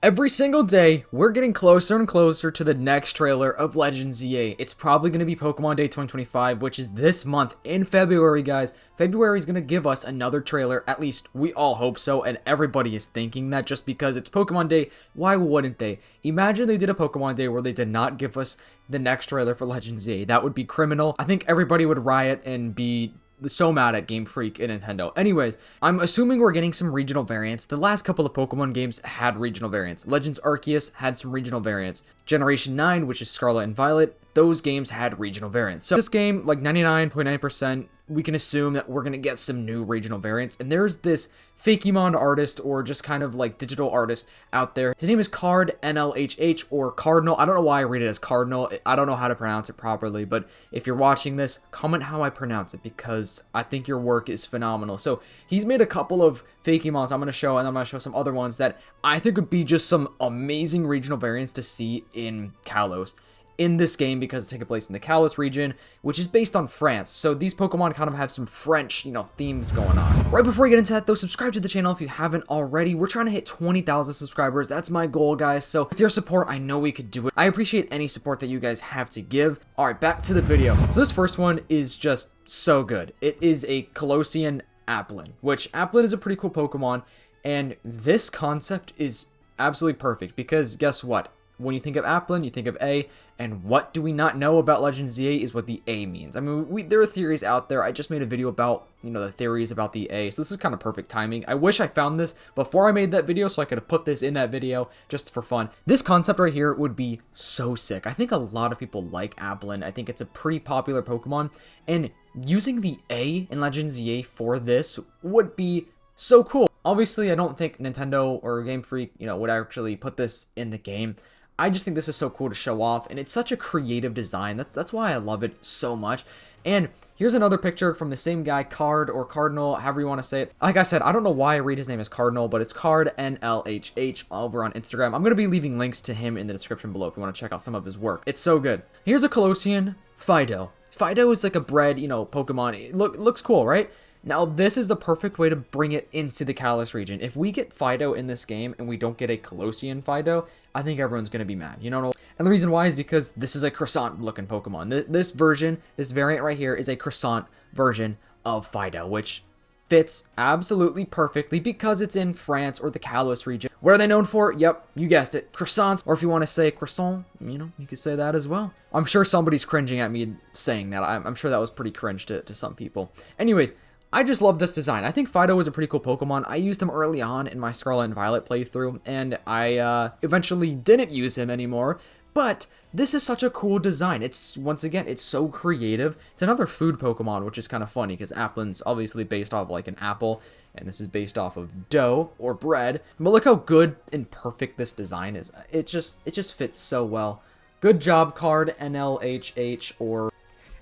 Every single day, we're getting closer and closer to the next trailer of Legends EA. It's probably going to be Pokemon Day 2025, which is this month in February, guys. February is going to give us another trailer, at least we all hope so, and everybody is thinking that just because it's Pokemon Day, why wouldn't they? Imagine they did a Pokemon Day where they did not give us the next trailer for Legends EA. That would be criminal. I think everybody would riot and be so mad at Game Freak and Nintendo. Anyways, I'm assuming we're getting some regional variants. The last couple of Pokemon games had regional variants. Legends Arceus had some regional variants. Generation 9, which is Scarlet and Violet, those games had regional variants. So this game, like 99.9%, we can assume that we're going to get some new regional variants. And there's this Fakemon artist, or just kind of like digital artist out there. His name is Card NLHH, or Cardinal. I don't know why I read it as Cardinal. I don't know how to pronounce it properly, but if you're watching this, comment how I pronounce it, because I think your work is phenomenal. So he's made a couple of Fakemons I'm going to show, and I'm going to show some other ones that I think would be just some amazing regional variants to see in Kalos in this game, because it's taking place in the Kalos region, which is based on France. So these Pokemon kind of have some French, themes going on. Right before we get into that though, subscribe to the channel if you haven't already. We're trying to hit 20,000 subscribers. That's my goal, guys. So with your support, I know we could do it. I appreciate any support that you guys have to give. All right, back to the video. So this first one is just so good. It is a Kalosian Applin, which Applin is a pretty cool Pokemon. And this concept is absolutely perfect, because guess what? When you think of Applin, you think of A, and what do we not know about Legends EA is what the A means. I mean, there are theories out there. I just made a video about, the theories about the A, so this is kind of perfect timing. I wish I found this before I made that video so I could have put this in that video just for fun. This concept right here would be so sick. I think a lot of people like Applin. I think it's a pretty popular Pokemon, and using the A in Legends EA for this would be so cool. Obviously, I don't think Nintendo or Game Freak, would actually put this in the game. I just think this is so cool to show off, and it's such a creative design. That's why I love it so much. And here's another picture from the same guy, Card or Cardinal, however you want to say it. Like I said, I don't know why I read his name as Cardinal, but it's Card NLHH over on Instagram. I'm going to be leaving links to him in the description below if you want to check out some of his work. It's so good. Here's a Kalosian Fidough. Fidough is like a bred, Pokemon. It looks cool, right? Now, this is the perfect way to bring it into the Kalos region. If we get Fidough in this game and we don't get a Kalosian Fidough, I think everyone's going to be mad, And the reason why is because this is a croissant-looking Pokemon. This variant right here is a croissant version of Fidough, which fits absolutely perfectly because it's in France or the Kalos region. What are they known for? Yep, you guessed it, croissants. Or if you want to say croissant, you could say that as well. I'm sure somebody's cringing at me saying that. I'm sure that was pretty cringe to some people. Anyways, I just love this design. I think Fidough is a pretty cool Pokemon. I used him early on in my Scarlet and Violet playthrough, and I eventually didn't use him anymore, but this is such a cool design. Once again, it's so creative. It's another food Pokemon, which is kind of funny, because Applin's obviously based off like an apple, and this is based off of dough or bread. But look how good and perfect this design is. It just fits so well. Good job, Card NLHH or...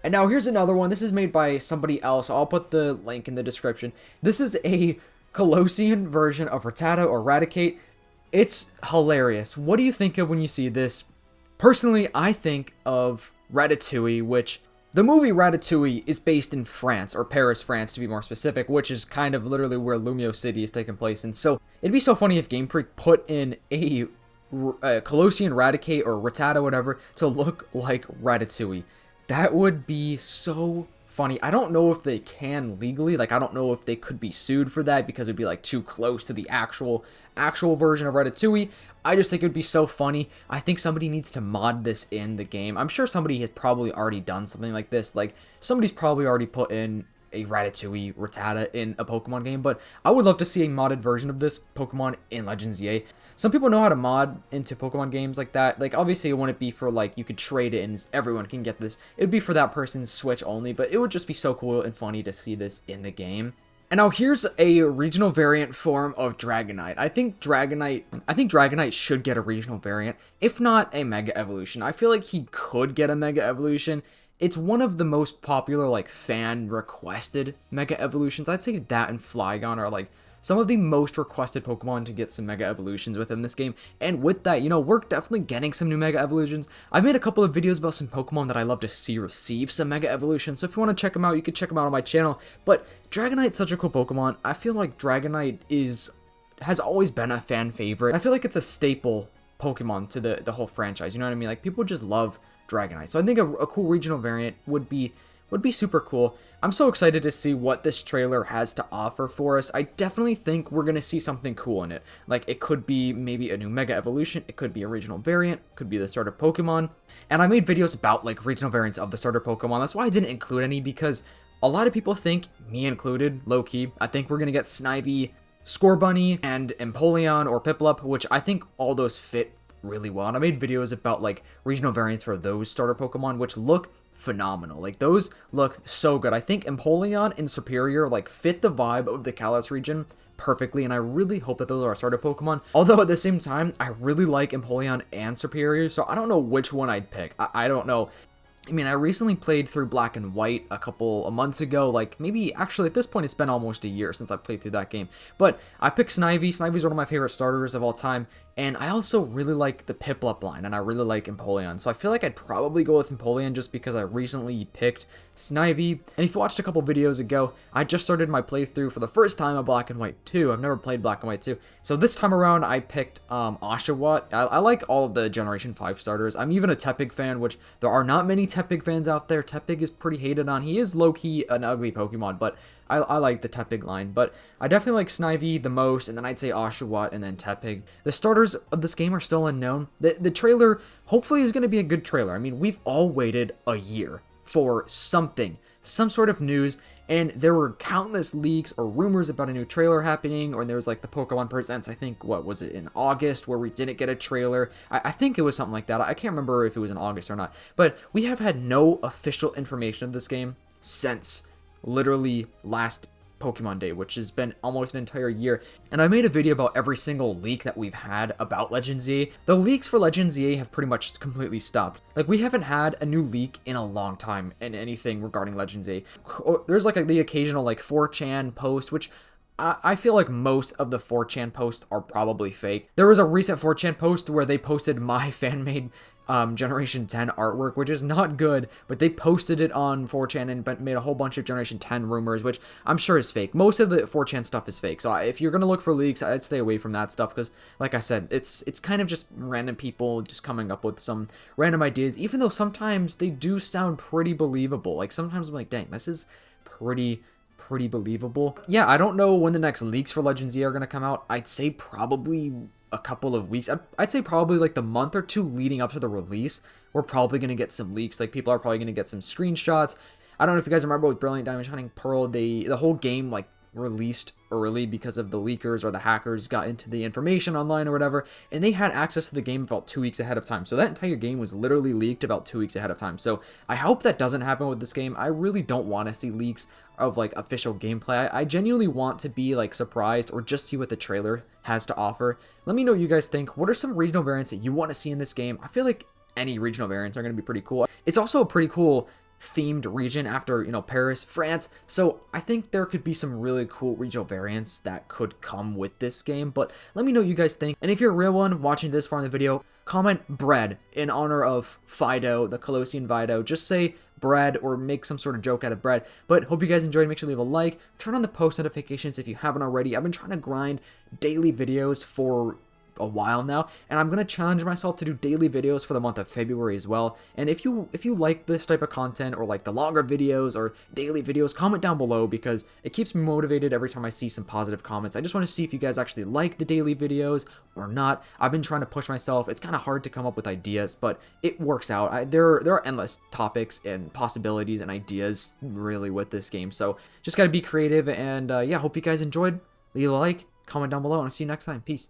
And now here's another one. This is made by somebody else. I'll put the link in the description. This is a Kalosian version of Rattata or Raticate. It's hilarious. What do you think of when you see this? Personally, I think of Ratatouille, which the movie Ratatouille is based in France, or Paris, France to be more specific, which is kind of literally where Lumio City is taking place. And so it'd be so funny if Game Freak put in a Kalosian Raticate or Rattata, whatever, to look like Ratatouille. That would be so funny. I don't know if they can legally, I don't know if they could be sued for that, because it would be too close to the actual version of Ratatouille. I just think it would be so funny. I think somebody needs to mod this in the game. I'm sure somebody has probably already done something like this. Somebody's probably already put in a Ratatouille Rattata in a Pokemon game, but I would love to see a modded version of this Pokemon in Legends EA. Some people know how to mod into Pokemon games like that. Obviously, it wouldn't be for, you could trade it and everyone can get this. It would be for that person's Switch only, but it would just be so cool and funny to see this in the game. And now here's a regional variant form of Dragonite. I think Dragonite should get a regional variant, if not a Mega Evolution. I feel like he could get a Mega Evolution. It's one of the most popular, fan-requested Mega Evolutions. I'd say that and Flygon are, some of the most requested Pokemon to get some Mega Evolutions within this game. And with that, we're definitely getting some new Mega Evolutions. I've made a couple of videos about some Pokemon that I love to see receive some Mega Evolutions. So if you want to check them out, you can check them out on my channel. But Dragonite's such a cool Pokemon. I feel like Dragonite is has always been a fan favorite. I feel like it's a staple Pokemon to the whole franchise, you know what I mean? Like, people just love Dragonite. So I think a cool regional variant would be super cool. I'm so excited to see what this trailer has to offer for us. I definitely think we're going to see something cool in it. Like, it could be maybe a new Mega Evolution, it could be a regional variant, it could be the starter Pokemon. And I made videos about, like, regional variants of the starter Pokemon. That's why I didn't include any, because a lot of people think, me included, low-key, I think we're going to get Snivy, Scorbunny, and Empoleon or Piplup, which I think all those fit really well. And I made videos about, like, regional variants for those starter Pokemon, which look phenomenal. Like, those look so good. I think Empoleon and Superior, like, fit the vibe of the Kalos region perfectly, and I really hope that those are our starter Pokemon. Although at the same time, I really like Empoleon and Superior, so I don't know which one I'd pick. I don't know. I mean, I recently played through Black and White a couple of months ago, like, maybe, actually, at this point, it's been almost a year since I played through that game, but I picked Snivy. Snivy's one of my favorite starters of all time, and I also really like the Piplup line, and I really like Empoleon, so I feel like I'd probably go with Empoleon just because I recently picked Snivy. And if you watched a couple videos ago, I just started my playthrough for the first time of Black and White 2. I've never played Black and White 2, so this time around, I picked Oshawott. I like all of the Generation 5 starters. I'm even a Tepig fan, which there are not many Tepig fans out there. Tepig is pretty hated on. He is low-key an ugly Pokemon, but I like the Tepig line, but I definitely like Snivy the most, and then I'd say Oshawott, and then Tepig. The starters of this game are still unknown. The trailer, hopefully, is going to be a good trailer. I mean, we've all waited a year for something, some sort of news, and there were countless leaks or rumors about a new trailer happening, or there was, like, the Pokemon Presents, I think, what was it, in August, where we didn't get a trailer. I think it was something like that. I can't remember if it was in August or not, but we have had no official information of this game since literally last Pokemon Day, which has been almost an entire year. And I made a video about every single leak that we've had about Legends ZA. The leaks for Legends ZA have pretty much completely stopped. Like, we haven't had a new leak in a long time in anything regarding Legends ZA. There's like the occasional like 4chan post, which I feel like most of the 4chan posts are probably fake. There was a recent 4chan post where they posted my fan-made Generation 10 artwork, which is not good, but they posted it on 4chan and made a whole bunch of Generation 10 rumors, which I'm sure is fake. Most of the 4chan stuff is fake, so if you're gonna look for leaks, I'd stay away from that stuff, because, like I said, it's kind of just random people just coming up with some random ideas, even though sometimes they do sound pretty believable. Like, sometimes I'm like, dang, this is pretty believable. Yeah, I don't know when the next leaks for Legends ZA are gonna come out. I'd say probably a couple of weeks. I'd say probably like the month or two leading up to the release, we're probably going to get some leaks. Like, people are probably going to get some screenshots. I don't know if you guys remember with Brilliant Diamond Shining Pearl, the whole game like released early because of the leakers or the hackers got into the information online or whatever, and they had access to the game about 2 weeks ahead of time. So that entire game was literally leaked about 2 weeks ahead of time. So I hope that doesn't happen with this game. I really don't want to see leaks of like official gameplay. I genuinely want to be like surprised or just see what the trailer has to offer. Let me know what you guys think. What are some regional variants that you want to see in this game? I feel like any regional variants are going to be pretty cool. It's also a pretty cool themed region after, you know, Paris, France. So I think there could be some really cool regional variants that could come with this game. But let me know what you guys think. And if you're a real one watching this far in the video, comment bread in honor of Fidough, the Kalosian Fidough. Just say bread or make some sort of joke out of bread. But hope you guys enjoyed. Make sure to leave a like. Turn on the post notifications if you haven't already. I've been trying to grind daily videos for a while now, and I'm gonna challenge myself to do daily videos for the month of February as well. And if you like this type of content, or like the longer videos or daily videos, comment down below, because it keeps me motivated every time I see some positive comments. I just want to see if you guys actually like the daily videos or not. I've been trying to push myself. It's kind of hard to come up with ideas, but it works out. There are endless topics and possibilities and ideas really with this game, so just gotta be creative. And yeah, hope you guys enjoyed. Leave a like, comment down below, and I'll see you next time. Peace.